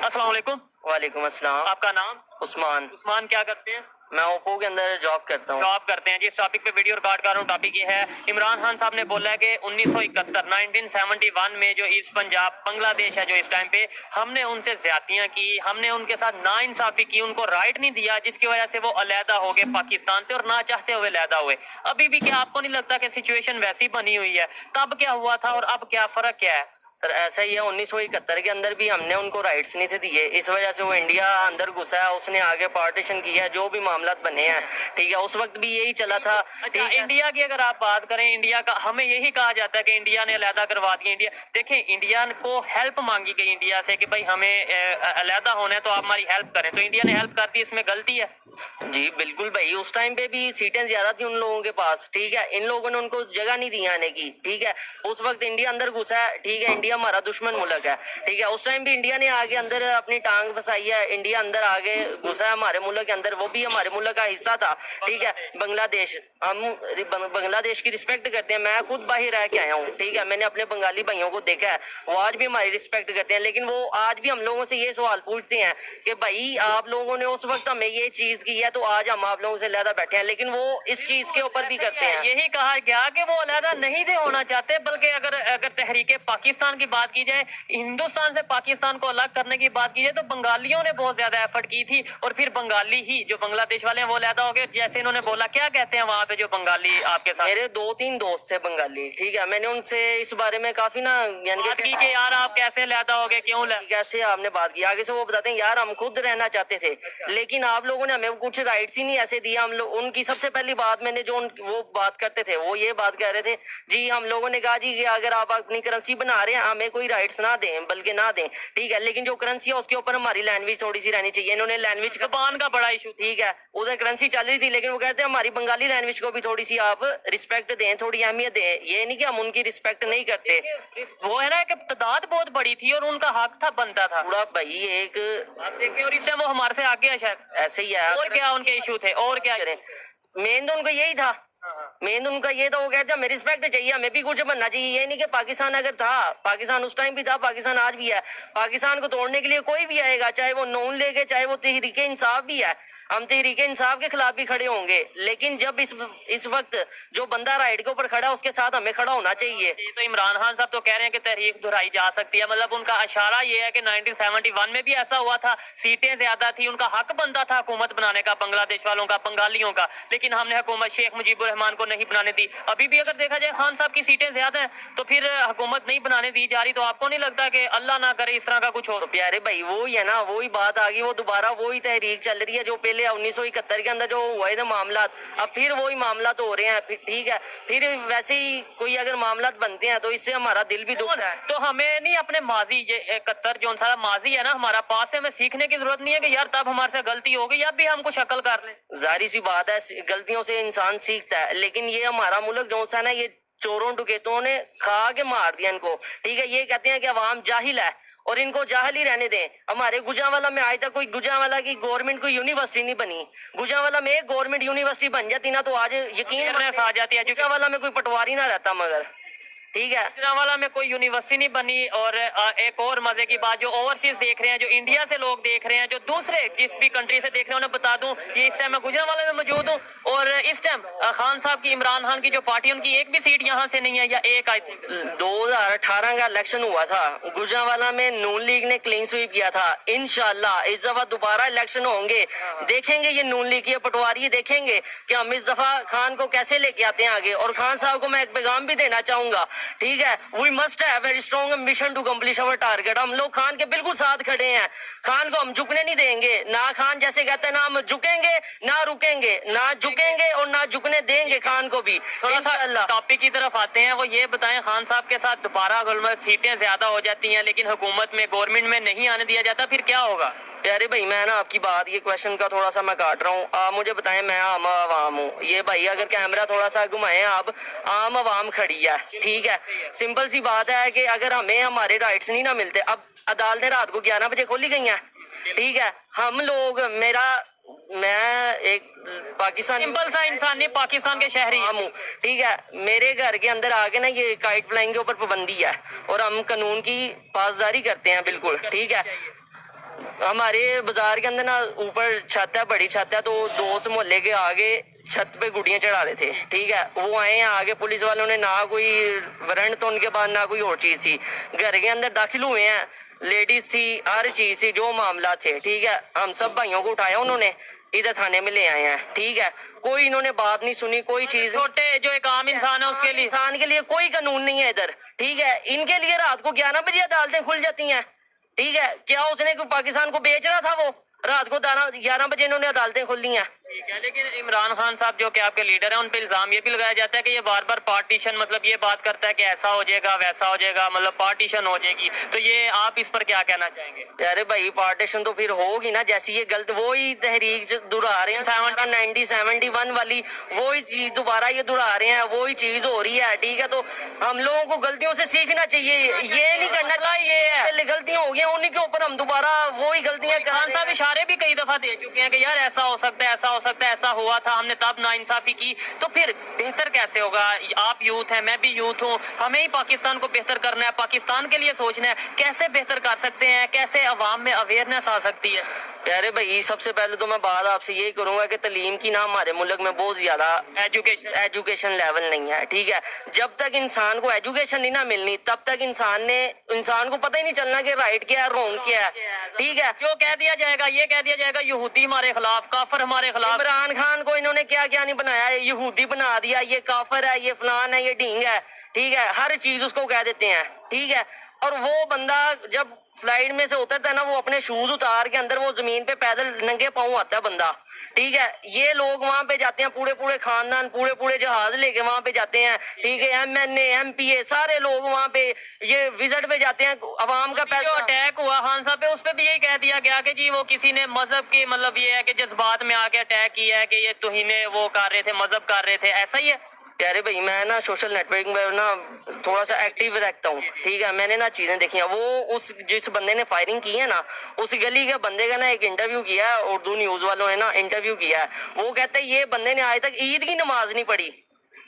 अस्सलाम वालेकुम। वालेकुम अस्सलाम। आपका नाम? उस्मान। उस्मान, क्या करते हैं? मैं ओप्पो के अंदर जॉब करता हूँ। जॉब करते हैं जी। इस टॉपिक पे वीडियो रिकॉर्ड कर रहा हूँ। टॉपिक ये है, इमरान खान साहब ने बोला है कि 1971 में जो ईस्ट पंजाब बांग्लादेश है, जो इस टाइम पे हमने उनसे ज्यादतियां की, हमने उनके साथ नाइंसाफी की, उनको राइट नहीं दिया, जिसकी वजह से वो अलहदा हो गए पाकिस्तान से और ना चाहते हुए अलहदा हुए। अभी भी क्या आपको नहीं लगता कि सिचुएशन वैसी बनी हुई है? तब क्या हुआ था और अब क्या फर्क क्या है? सर ऐसा ही है, 1971 के अंदर भी हमने उनको राइट्स नहीं थे दिए, इस वजह से वो इंडिया अंदर घुसा है, उसने आगे पार्टीशन किया, जो भी मामला बने हैं, ठीक है, उस वक्त भी यही चला था। अच्छा, इंडिया की अगर आप बात करें, इंडिया का हमें यही कहा जाता है कि इंडिया ने अलहदा करवा दिया। इंडिया, देखें, इंडिया को हेल्प मांगी गई इंडिया से कि भाई हमें अलहदा होना है तो आप हमारी हेल्प करें, तो इंडिया ने हेल्प कर दी, इसमें गलती है? जी बिल्कुल भाई, उस टाइम पे भी सीटें ज्यादा थी उन लोगों के पास, ठीक है, इन लोगों ने उनको जगह नहीं दी आने की, ठीक है, उस वक्त इंडिया अंदर घुसा है, ठीक है, इंडिया हमारा दुश्मन मुल्क है, ठीक है, उस टाइम भी इंडिया ने आगे अंदर अपनी टांग फंसाई है, इंडिया अंदर आगे घुसा है हमारे मुल्क के अंदर, वो भी हमारे मुल्क का हिस्सा था, ठीक है। बांग्लादेश, हम बांग्लादेश की रिस्पेक्ट करते हैं, मैं खुद बाहर रह के आया हूँ, ठीक है, मैंने अपने बंगाली भाइयों को देखा है, वो आज भी हमारी रिस्पेक्ट करते हैं, लेकिन वो आज भी हम लोगों से ये सवाल पूछते हैं कि भाई आप लोगों ने उस वक्त हमें ये चीज की है तो आज हम आप लोगों से अलहदा बैठे हैं, लेकिन वो इस चीज के ऊपर भी करते हैं। यही कहा गया कि वो अलहदा नहीं थे होना चाहते, बल्कि अगर तहरीके पाकिस्तान की बात की जाए, हिंदुस्तान से पाकिस्तान को अलग करने की बात की जाए, तो बंगालियों ने बहुत ज्यादा एफर्ट की थी और फिर बंगाली ही जो बांग्लादेश वाले हैं वो अलहदा हो गए। जैसे इन्होंने बोला, क्या कहते हैं वहां पे जो बंगाली आपके साथ? मेरे 2-3 दोस्त थे बंगाली, ठीक है, मैंने उनसे इस बारे में काफी ना बात की कि यार आप कैसे अलहदा हो गए, क्यों कैसे आपने बात की, आगे से वो बताते हैं यार हम खुद रहना चाहते थे, लेकिन आप लोगों ने हमें कुछ राइट्स ही नहीं ऐसे दिया। हम लोग उनकी सबसे पहली बात मैंने जो वो बात करते थे, वो ये बात कह रहे थे जी, हम लोगों ने कहा जी कि अगर आप अपनी करेंसी बना रहे हैं हमें कोई राइट्स ना दें, बल्कि ना दें, ठीक है, लेकिन जो करेंसी है उसके ऊपर हमारी लैंग्वेज थोड़ी सी रहनी चाहिए। इन्होंने लैंग्वेज जबान का बड़ा इशू, ठीक है, उधर करेंसी चल रही थी, लेकिन वो कहते हैं हमारी बंगाली लैंग्वेज को भी थोड़ी सी आप रिस्पेक्ट दें, थोड़ी अहमियत दें, ये नहीं कि हम उनकी रिस्पेक्ट नहीं करते। वो है ना कि तादाद बहुत बड़ी थी और उनका हक था, बनता था पूरा भाई एक, आप देखिए, और इस टाइम वो हमारे से आगे है शायद, ऐसे ही है। और क्या उनके इशू थे, और क्या करें, मेन तो उनका यही था, मेन उनका ये था, वो कहते हैं हमें रिस्पेक्ट चाहिए, हमें भी कुछ बनना चाहिए। ये नहीं कि पाकिस्तान अगर था, पाकिस्तान उस टाइम भी था, पाकिस्तान आज भी है, पाकिस्तान को तोड़ने के लिए कोई भी आएगा, चाहे वो नून लेके, चाहे वो तहरीके इंसाफ भी है, हम तहरीके इंसाफ के खिलाफ भी खड़े होंगे, लेकिन जब इस वक्त जो बंदा राइट के ऊपर खड़ा है उसके साथ हमें खड़ा होना चाहिए। तो इमरान खान साहब तो कह रहे हैं कि तहरीक दोहराई जा सकती है, मतलब उनका इशारा ये है कि 1971 में भी ऐसा हुआ था, सीटें ज्यादा थी, उनका हक बनता था हुकूमत बनाने का, बांग्लादेश वालों का, बंगालियों का, लेकिन हमने हुकूमत शेख मुजीबुर रहमान को नहीं बनाने दी। अभी भी अगर देखा जाए खान साहब की सीटें ज्यादा है तो फिर हुकूमत नहीं बनाने दी जा रही, तो आपको नहीं लगता कि अल्लाह ना करे इस तरह का कुछ हो? तो प्यारे भाई वो ही है ना, वही बात आ गई, वो दोबारा वही तहरीक चल रही है जो पहले 1971 के अंदर जो हुए थे मामला, अब फिर वही मामला तो हो रहे हैं, ठीक है, फिर वैसे ही कोई अगर मामला बनते हैं तो इससे हमारा दिल भी दुखता है। तो हमें नहीं अपने माजी, ये 71 जो सारा माजी है ना हमारा, पास से हमें सीखने की जरूरत नहीं है कि यार तब हमारे से गलती हो गई, अब भी हम कुछ अकल कर लें। जाहिर सी बात है, गलतियों से इंसान सीखता है, लेकिन ये हमारा मुल्क जो सा ना, ये चोरों डुकेतों ने खा के मार दिया इनको, ठीक है, ये कहते हैं कि अवाम जाहिल है और इनको जाहिल ही रहने दें। हमारे गुजरांवाला में आज तक कोई गुजरांवाला की गवर्नमेंट कोई यूनिवर्सिटी नहीं बनी, गुजरांवाला में एक गवर्नमेंट यूनिवर्सिटी बन जाती ना तो आज यकीन आ जाती है, गुजरांवाला में कोई पटवारी ना रहता, मगर ठीक है, गुजरांवाला में कोई यूनिवर्सिटी नहीं बनी। और एक और मजे की बात, जो ओवरसीज देख रहे हैं, जो इंडिया से लोग देख रहे हैं, जो दूसरे जिस भी कंट्री से देख रहे हैं, उन्हें बता दूं, ये इस टाइम मैं गुजरांवाला में मौजूद हूँ और इस टाइम खान साहब की, इमरान खान की जो पार्टी, उनकी एक भी सीट यहाँ से नहीं है, या एक आई थिंक 2018 का इलेक्शन हुआ था, गुजरांवाला में नून लीग ने क्लीन स्वीप किया था। इंशाल्लाह इस दफा दोबारा इलेक्शन होंगे, देखेंगे ये नून लीग की पटवारी, देखेंगे कि हम इस दफा खान को कैसे लेके आते हैं आगे। और खान साहब को मैं एक पैगाम भी देना चाहूंगा, ठीक है, we must have very strong ambition to complete our target. हम लोग खान के बिल्कुल साथ खड़े हैं, खान को हम झुकने नहीं देंगे। ना खान जैसे कहते हैं, ना हम झुकेंगे ना रुकेंगे, ना झुकेंगे और ना झुकने देंगे खान को भी। थोड़ा सा टॉपिक की तरफ आते हैं, वो ये बताएं, खान साहब के साथ दोबारा अगर सीटें ज्यादा हो जाती हैं लेकिन हुकूमत में, गवर्नमेंट में नहीं आने दिया जाता, फिर क्या होगा? प्यारे भाई, मैं ना आपकी बात, ये क्वेश्चन का थोड़ा सा मैं काट रहा हूँ। आप मुझे बताएं, मैं आम आवाम हूँ, ये भाई अगर कैमरा थोड़ा सा घुमाएं आप, आम आवाम खड़ी है, ठीक है। सिंपल सी बात है कि अगर हमें हमारे राइट्स नहीं ना मिलते, अब अदालतें रात को 11 बजे खोली गई हैं, ठीक है, हम लोग, मैं एक पाकिस्तान, सिंपल सा इंसान नहीं, पाकिस्तान के शहरी हूँ, ठीक है, मेरे घर के अंदर आके ना ये काइट फ्लाइंग के ऊपर पाबंदी है और हम कानून की पासदारी करते हैं बिल्कुल, ठीक है। हमारे बाजार के अंदर ना ऊपर छत है, बड़ी छत है, तो दोस्त मोहल्ले के आगे छत पे गुड़ियां चढ़ा रहे थे, ठीक है। वो आए हैं आगे, पुलिस वालों ने, ना कोई वारंट तो उनके पास, ना कोई और चीज थी, घर के अंदर दाखिल हुए हैं, लेडीज थी, हर चीज थी, जो मामला थे, ठीक है। हम सब भाइयों को उठाया उन्होंने, इधर थाने में ले आए हैं, ठीक है। कोई इन्होंने बात नहीं सुनी, कोई चीज, छोटे जो एक आम इंसान है उसके लिए, इंसान के लिए कोई कानून नहीं है इधर, ठीक है। इनके लिए रात को 11 बजे अदालतें खुल जाती हैं, ठीक है। क्या उसने पाकिस्तान को बेच रहा था? वो रात को 11 बजे इन्होंने अदालतें खोली हैं, ठीक है। लेकिन इमरान खान साहब जो कि आपके लीडर हैं, उन पे इल्जाम ये भी लगाया जाता है कि ये बार बार पार्टीशन, मतलब ये बात करता है कि ऐसा हो जाएगा वैसा हो जाएगा, मतलब पार्टीशन हो जाएगी। तो ये आप इस पर क्या कहना चाहेंगे? अरे भाई, पार्टीशन तो फिर होगी ना, जैसी ये गलत, वो ही तहरीक दोहरा रहे हैं 1971 वाली, वो ही चीज दोबारा ये दोहरा रहे हैं, वो ही चीज हो रही है, ठीक है। तो हम लोगों को गलतियों से सीखना चाहिए, ये नहीं करना चाहिए, ये है गलतियां हो गई उन्हीं के ऊपर हम दोबारा वही गलतियां। खान साहब इशारे भी कई दफा दे चुके हैं कि यार ऐसा हो सकता है, ऐसा हो सकता है, ऐसा हुआ था, हमने तब नाइंसाफी की, तो फिर बेहतर कैसे होगा? आप यूथ हैं, मैं भी यूथ हूँ, हमें ही पाकिस्तान को बेहतर करना है, पाकिस्तान के लिए सोचना है, कैसे बेहतर कर सकते हैं, कैसे अवाम में अवेयरनेस आ सकती है? प्यारे भाई, सबसे पहले तो मैं बात आपसे यही करूंगा कि तालीम की ना हमारे मुल्क में बहुत ज्यादा एजुकेशन लेवल नहीं है, ठीक है। जब तक इंसान को एजुकेशन नहीं ना मिलनी, तब तक इंसान को पता ही नहीं चलना कि राइट क्या है, रॉन्ग क्या है, ठीक है। जो कह दिया जाएगा, ये कह दिया जाएगा यहूदी हमारे खिलाफ, काफर हमारे खिलाफ। इमरान खान को इन्होंने क्या क्या नहीं बनाया, यहूदी बना दिया, ये काफर है, ये फलान है, ये ढींग है, ठीक है, हर चीज उसको कह देते हैं, ठीक है। और वो बंदा जब फ्लाइट में से उतरता है ना, वो अपने शूज उतार के अंदर वो जमीन पे पैदल नंगे पांव आता है बंदा, ठीक है। ये लोग वहां पे जाते हैं, पूरे खानदान, पूरे जहाज लेके वहां पे जाते हैं, ठीक है। MNA MPA सारे लोग वहां पे ये विजिट पे जाते हैं, अवाम का पैसा। जो अटैक हुआ खान साहब पे, उस पे भी यही कह दिया गया कि जी वो किसी ने मजहब के, मतलब ये है कि जज्बात में आके अटैक किया है, कि ये तुहीने वो कर रहे थे, मजहब कर रहे थे, ऐसा ही है? प्यारे भाई, मैं ना सोशल नेटवर्किंग में ना थोड़ा सा एक्टिव रहता हूँ, ठीक है। मैंने ना चीजें देखी हैं, वो उस जिस बंदे ने फायरिंग की है ना, उस गली के बंदे का ना एक इंटरव्यू किया है, उर्दू न्यूज वालों ने ना इंटरव्यू किया है। वो कहते हैं ये बंदे ने आज तक ईद की नमाज नहीं पढ़ी,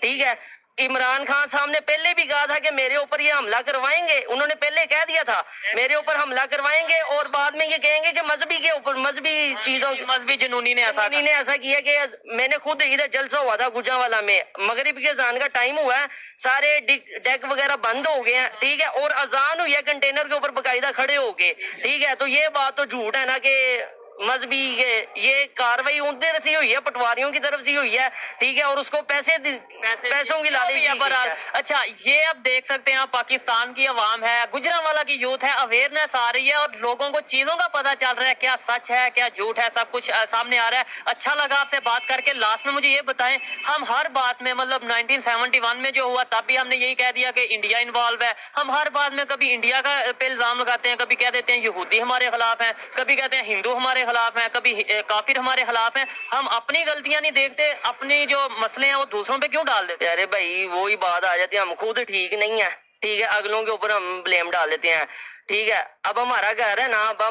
ठीक है। इमरान खान साहब ने पहले भी कहा था कि मेरे ऊपर ये हमला करवाएंगे, उन्होंने पहले कह दिया था मेरे ऊपर हमला करवाएंगे, और बाद में ये कहेंगे कि मजहबी के ऊपर, मजहबी चीजों, मजहबी जुनूनी ने ऐसा किया कि मैंने खुद इधर जलसा हुआ था गुजरांवाला में, मगरिब के अजान का टाइम हुआ है, सारे डेक वगैरह बंद हो गए हैं, ठीक है, और अजान हुई है कंटेनर के ऊपर बकायदा खड़े हो गए, ठीक है। तो ये बात तो झूठ है ना कि मजहबी ये कार्रवाई उधर से हुई है, पटवारियों की तरफ से हुई है, ठीक है, और उसको पैसों की लालच है। अच्छा, ये अब देख सकते हैं आप, पाकिस्तान की अवाम है, गुजरांवाला की यूथ है, अवेयरनेस आ रही है और लोगों को चीजों का पता चल रहा है, क्या सच है क्या झूठ है, सब कुछ सामने आ रहा है। अच्छा लगा आपसे बात करके। लास्ट में मुझे ये बताएं, हम हर बात में, मतलब 1971 में जो हुआ तब भी हमने यही कह दिया कि इंडिया इन्वॉल्व है, हम हर बात में कभी इंडिया का पे इल्जाम लगाते हैं, कभी कह देते हैं यहूदी हमारे खिलाफ है, कभी कहते हैं हिंदू हमारे खिलाफ हैं, कभी काफिर हमारे खिलाफ हैं। हम अपनी गलतियां नहीं देखते, अपनी जो मसले हैं वो दूसरों पे क्यों डाल देते? अरे भाई, वो ही बात आ जाती है, हम खुद ठीक नहीं है, ठीक है, अगलों के ऊपर हम ब्लेम डाल देते हैं, ठीक है। अब हमारा घर है ना, अब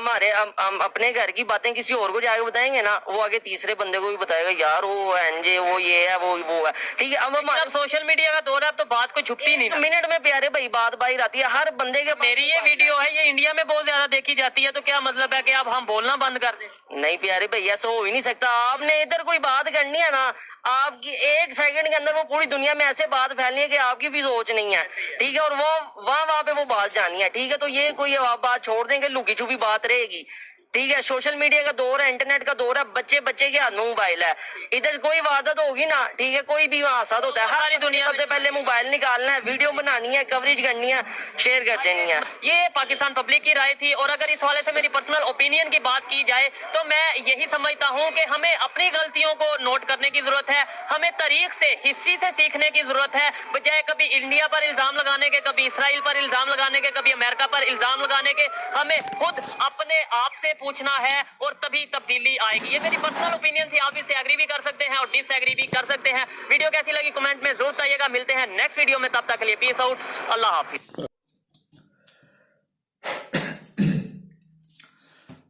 हम अपने घर की बातें किसी और को जाके बताएंगे ना, वो आगे तीसरे बंदे को भी बताएगा, यार वो एनजे, वो ये है, वो है, ठीक है। अब हमारा सोशल मीडिया का दौर है, अब तो बात को छुपती नहीं, मिनट में प्यारे भाई बात बाहर आती है हर बंदे के। मेरी ये वीडियो है, ये इंडिया में बहुत ज्यादा देखी जाती है, तो क्या मतलब है कि अब हम बोलना बंद कर दें? नहीं प्यारे भाई, ऐसा हो ही नहीं सकता। आपने इधर कोई बात करनी है ना, आपकी 1 सेकंड के अंदर वो पूरी दुनिया में ऐसे बात फैलनी है कि आपकी भी सोच नहीं है, ठीक है, और वो वहां पे वो बात जानी है, ठीक है। तो ये कोई आप बात छोड़ देंगे, लुकी छुपी बात रहेगी, ठीक है। सोशल मीडिया का दौर है, इंटरनेट का दौर है, बच्चे के हाथ में मोबाइल है, इधर कोई वारदात होगी ना, ठीक है, कोई भी हादसा होता है, हर दुनिया सबसे पहले मोबाइल निकालना है, वीडियो बनानी है, कवरेज करनी है, शेयर कर देनी है। ये पाकिस्तान पब्लिक की राय थी। और अगर इस हवाले से मेरी पर्सनल ओपिनियन की बात की जाए तो मैं यही समझता हूं कि हमें अपनी गलतियों को नोट करने की जरूरत है, हमें तारीख से, हिस्ट्री से सीखने की जरूरत है, बजाय कभी इंडिया पर इल्जाम लगाने के, कभी इसराइल पर इल्जाम लगाने के, कभी अमेरिका पर इल्जाम लगाने के। हमें खुद अपने आप से पूछना है और तभी तब्दीली आएगी। ये मेरी पर्सनल ओपिनियन थी, आप इससे एग्री भी कर सकते हैं और डिसएग्री भी कर सकते हैं। वीडियो कैसी लगी कमेंट में जरूर बताइएगा। मिलते हैं नेक्स्ट वीडियो में, तब तक के लिए पीस आउट, अल्लाह हाफिज।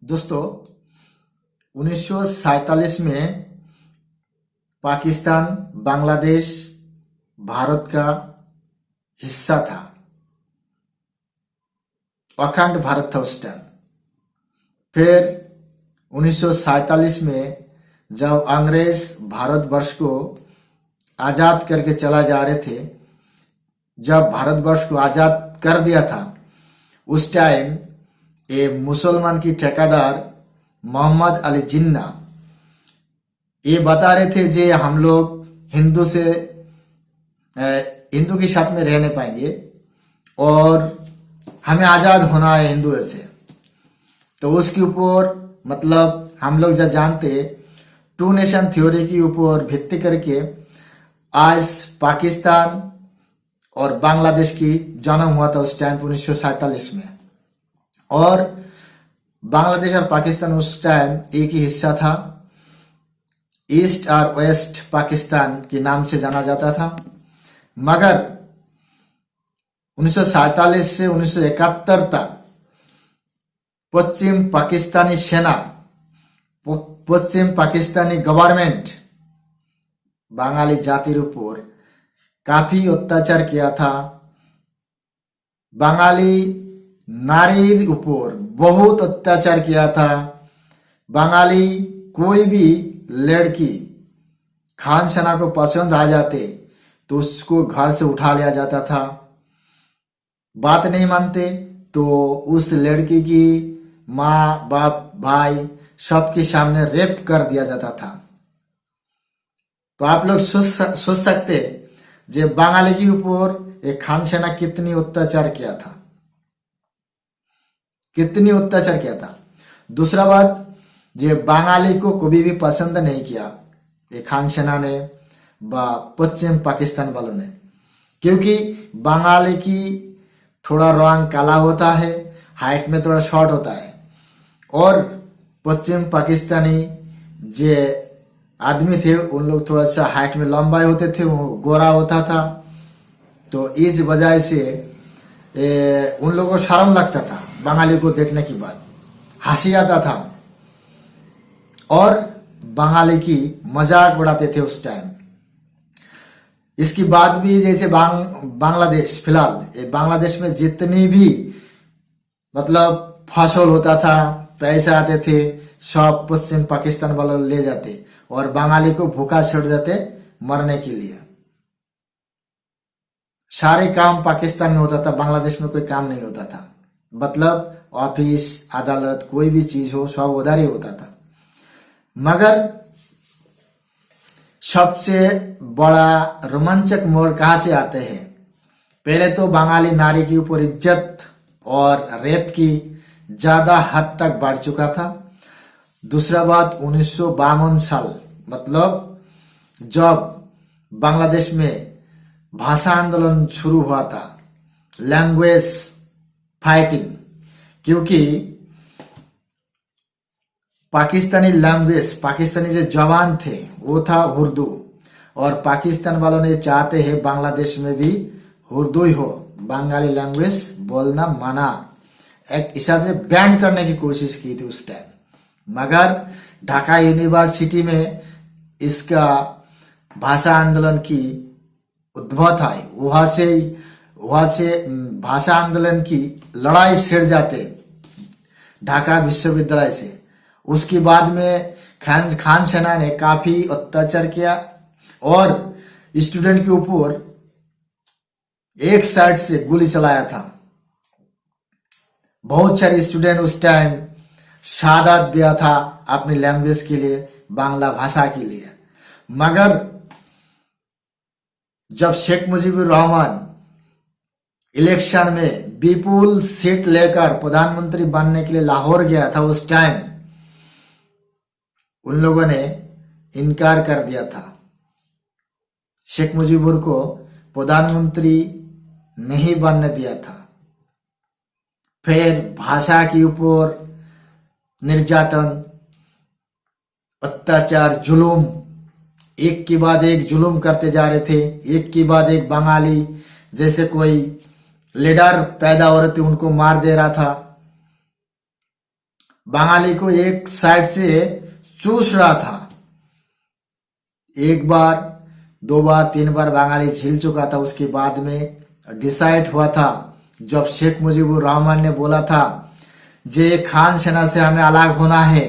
दोस्तों 1947 में पाकिस्तान बांग्लादेश भारत का हिस्सा था, अखंड भारत था उस टाइम। फिर 1947 में जब अंग्रेज भारतवर्ष को आजाद करके चला जा रहे थे, जब भारतवर्ष को आजाद कर दिया था, उस टाइम ये मुसलमान की ठेकेदार मोहम्मद अली जिन्ना ये बता रहे थे जे हम लोग हिंदू के साथ में रहने पाएंगे और हमें आजाद होना है हिंदुओं से। तो उसके ऊपर मतलब हम लोग जो जानते 2 नेशन थ्योरी के ऊपर भित्ति करके आज पाकिस्तान और बांग्लादेश की जन्म हुआ था उस टाइम 1947 में। और बांग्लादेश और पाकिस्तान उस टाइम एक ही हिस्सा था, ईस्ट और वेस्ट पाकिस्तान के नाम से जाना जाता था। मगर 1947 से 1971 तक पश्चिम पाकिस्तानी सेना, पश्चिम पाकिस्तानी गवर्नमेंट बांगाली जातिर ऊपर काफी अत्याचार किया था। बांगाली नारी ऊपर बहुत अत्याचार किया था। बांगाली कोई भी लड़की खान सेना को पसंद आ जाते तो उसको घर से उठा लिया जाता था, बात नहीं मानते तो उस लड़की की माँ बाप भाई सबके सामने रेप कर दिया जाता था। तो आप लोग सोच सकते जे बांगाली के ऊपर एक खान सेना कितनी अत्याचार किया था, कितनी अत्याचार किया था। दूसरा बात, जे बांगाली को कभी भी पसंद नहीं किया ये खान सेना ने व पश्चिम पाकिस्तान वालों ने, क्योंकि बांगाली की थोड़ा रंग काला होता है, हाइट में थोड़ा शॉर्ट होता है, और पश्चिम पाकिस्तानी जे आदमी थे उन लोग थोड़ा सा हाइट में लंबाई होते थे, वो गोरा होता था। तो इस वजह से उन लोगों को शर्म लगता था बंगाली को देखने के बाद, हंसी आता था और बंगाली की मजाक उड़ाते थे उस टाइम। इसके बाद भी जैसे बांग्लादेश, फिलहाल ये बांग्लादेश में जितनी भी मतलब फसल होता था, पैसे आते थे, सब पश्चिम पाकिस्तान वाले ले जाते और बंगाली को भूखा छोड़ देते मरने के लिए। सारे काम पाकिस्तान में होता था, बांग्लादेश में कोई काम नहीं होता था। मतलब ऑफिस, अदालत, कोई भी चीज हो सब उधर ही होता था। मगर सबसे बड़ा रोमांचक मोड़ कहाँ से आते हैं? पहले तो बंगाली नारी के ऊपर इज्जत और रेप की ज्यादा हद तक बढ़ चुका था। दूसरा बात, 1952 साल मतलब जब बांग्लादेश में भाषा आंदोलन शुरू हुआ था, लैंग्वेज फाइटिंग, क्योंकि पाकिस्तानी लैंग्वेज, पाकिस्तानी जो जवान थे वो था उर्दू, और पाकिस्तान वालों ने चाहते हैं बांग्लादेश में भी उर्दू ही हो, बंगाली लैंग्वेज बोलना मना, एक हिसाब से बैन करने की कोशिश की थी उस टाइम। मगर ढाका यूनिवर्सिटी में इसका भाषा आंदोलन की उद्भव आई, वहां से भाषा आंदोलन की लड़ाई छिड़ जाते ढाका विश्वविद्यालय से। उसके बाद में खान सेना ने काफी अत्याचार किया और स्टूडेंट के ऊपर एक साइड से गोली चलाया था। बहुत सारे स्टूडेंट उस टाइम शहादत दिया था अपनी लैंग्वेज के लिए, बांग्ला भाषा के लिए। मगर जब शेख मुजीबुर रहमान इलेक्शन में विपुल सीट लेकर प्रधानमंत्री बनने के लिए लाहौर गया था, उस टाइम उन लोगों ने इनकार कर दिया था। शेख मुजीबुर को प्रधानमंत्री नहीं बनने दिया था। फिर भाषा के ऊपर निर्यातन, अत्याचार, जुल्म, एक के बाद एक जुल्म करते जा रहे थे। एक के बाद एक बंगाली जैसे कोई लीडर पैदा हो रहे थे उनको मार दे रहा था। बंगाली को एक साइड से चूस रहा था। एक बार, दो बार, तीन बार बंगाली झेल चुका था। उसके बाद में डिसाइड हुआ था जब शेख मुजीबुर रहमान ने बोला था जे खान सेना से हमें अलग होना है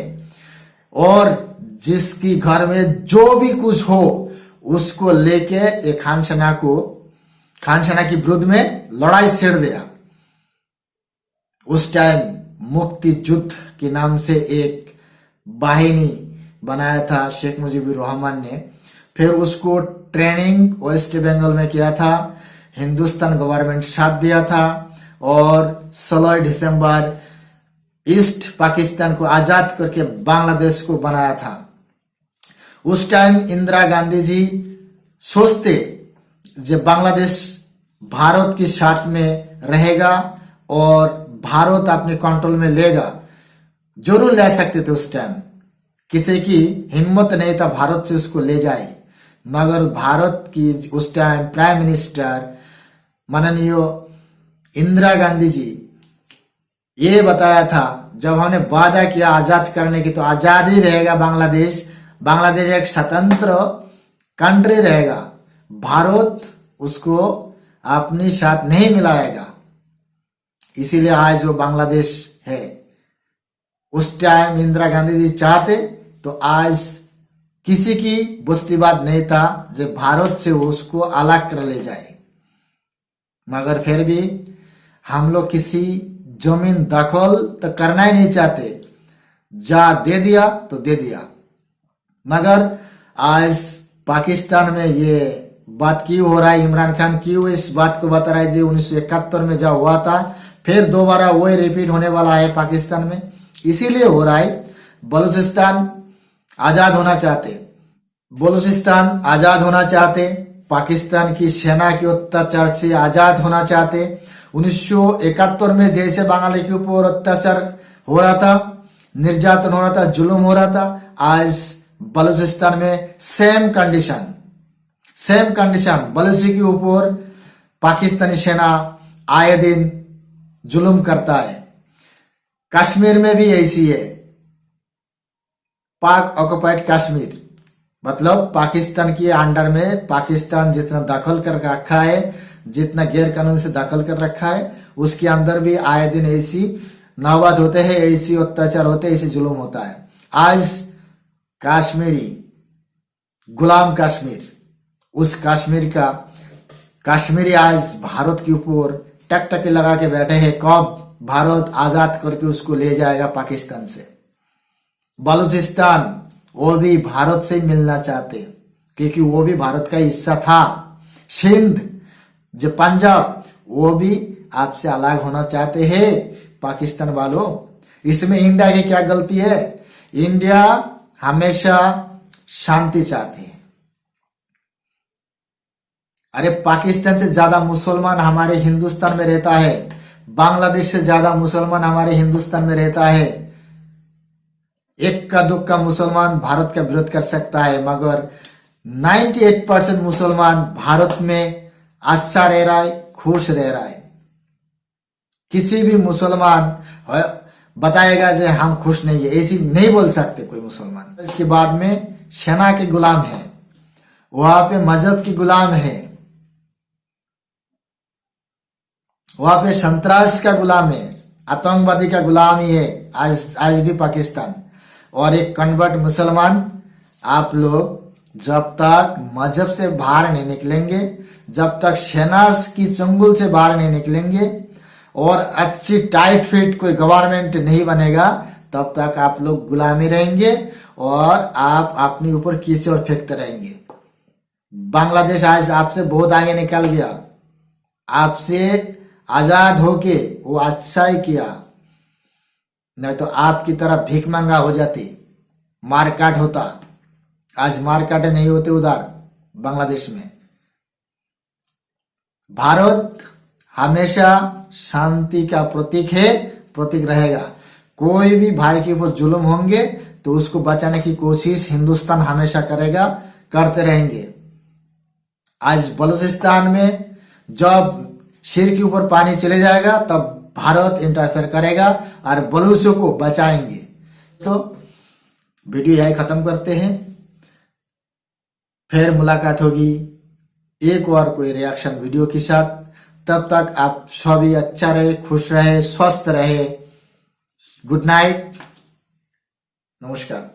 और जिसकी घर में जो भी कुछ हो उसको लेके ये खान सेना के विरुद्ध में लड़ाई छेड़ दिया। उस टाइम मुक्ति युद्ध के नाम से एक बाहिनी बनाया था शेख मुजीबुर रहमान ने। फिर उसको ट्रेनिंग वेस्ट बंगाल में किया था। हिंदुस्तान गवर्नमेंट साथ दिया था और 16 दिसंबर ईस्ट पाकिस्तान को आजाद करके बांग्लादेश को बनाया था। उस टाइम इंदिरा गांधी जी सोचते जब बांग्लादेश भारत के साथ में रहेगा और भारत अपने कंट्रोल में लेगा, जरूर ले सकते थे। उस टाइम किसी की हिम्मत नहीं था भारत से उसको ले जाए। मगर भारत की उस टाइम प्राइम मिनिस्टर माननीय इंदिरा गांधी जी ये बताया था, जब हमने वादा किया आजाद करने की तो आजाद ही रहेगा बांग्लादेश। बांग्लादेश एक स्वतंत्र कंट्री रहेगा, भारत उसको अपने साथ नहीं मिलाएगा। इसीलिए आज वो बांग्लादेश है। उस टाइम इंदिरा गांधी जी चाहते तो आज किसी की बस्तीवाद नहीं था जो भारत से उसको अलग कर ले जाए। मगर फिर भी हम लोग किसी जमीन दखल तो करना ही नहीं चाहते। जा दे दिया तो दे दिया। मगर आज पाकिस्तान में ये बात क्यों हो रहा है, इमरान खान क्यों इस बात को बता रहा है जो 1971 में जब हुआ था फिर दोबारा वही रिपीट होने वाला है पाकिस्तान में। इसीलिए हो रहा है। बलूचिस्तान आजाद होना चाहते, बलूचिस्तान आजाद होना चाहते, पाकिस्तान की सेना के अत्याचार से आजाद होना चाहते। 1971 में जैसे बंगाली के ऊपर अत्याचार हो रहा था, निर्यातन हो रहा था, जुल्म हो रहा था, आज बलूचिस्तान में सेम कंडीशन बलूची के ऊपर पाकिस्तानी सेना आए दिन जुल्म करता है। कश्मीर में भी ऐसी है। पाक ऑक्युपाइड कश्मीर मतलब पाकिस्तान के अंडर में पाकिस्तान जितना दखल कर रखा है, जितना गैर कानून से दखल कर रखा है, उसके अंदर भी आए दिन ऐसी नौबत होते हैं, ऐसी अत्याचार होते हैं, ऐसी जुल्म होता है। आज कश्मीरी गुलाम कश्मीर, उस कश्मीरी आज भारत के ऊपर टकटकी लगा के बैठे हैं कब भारत आजाद करके उसको ले जाएगा पाकिस्तान से। बलूचिस्तान वो भी भारत से मिलना चाहते क्योंकि वो भी भारत का हिस्सा था। सिंध जो पंजाब वो भी आपसे अलग होना चाहते हैं पाकिस्तान वालों। इसमें इंडिया की क्या गलती है? इंडिया हमेशा शांति चाहते हैं। अरे पाकिस्तान से ज्यादा मुसलमान हमारे हिंदुस्तान में रहता है, बांग्लादेश से ज्यादा मुसलमान हमारे हिंदुस्तान में रहता है। एक का दुक्का मुसलमान भारत का विरोध कर सकता है, मगर 98% मुसलमान भारत में अच्छा रह रहा है, खुश रह रहा है। किसी भी मुसलमान बताएगा जो हम खुश नहीं है, ऐसी नहीं बोल सकते कोई मुसलमान। इसके बाद में सेना के गुलाम है, वहां पे मजहब की गुलाम है, वहां पे संतरास का गुलाम है, आतंकवादी का गुलाम ही है आज भी पाकिस्तान। और एक कन्वर्ट मुसलमान आप लोग जब तक मजहब से बाहर नहीं निकलेंगे, जब तक सेना की चंगुल से बाहर नहीं निकलेंगे और अच्छी टाइट फिट कोई गवर्नमेंट नहीं बनेगा, तब तक आप लोग गुलामी रहेंगे और आप अपने ऊपर कीचड़ फेंकते रहेंगे। बांग्लादेश आज आपसे बहुत आगे निकल गया, आपसे आजाद होके वो अच्छा ही किया, नहीं तो आपकी तरह भीख मांगा हो जाती, मारकाट होता। आज मारकाट नहीं होते उधर बांग्लादेश में। भारत हमेशा शांति का प्रतीक है, प्रतीक रहेगा। कोई भी भाई के ऊपर जुल्म होंगे तो उसको बचाने की कोशिश हिंदुस्तान हमेशा करेगा, करते रहेंगे। आज बलूचिस्तान में जब सिर के ऊपर पानी चले जाएगा तब भारत इंटरफेयर करेगा और बलूचों को बचाएंगे। तो वीडियो यही खत्म करते हैं, फिर मुलाकात होगी एक और कोई रिएक्शन वीडियो के साथ। तब तक आप सभी अच्छा रहे, खुश रहे, स्वस्थ रहे। गुड नाइट, नमस्कार।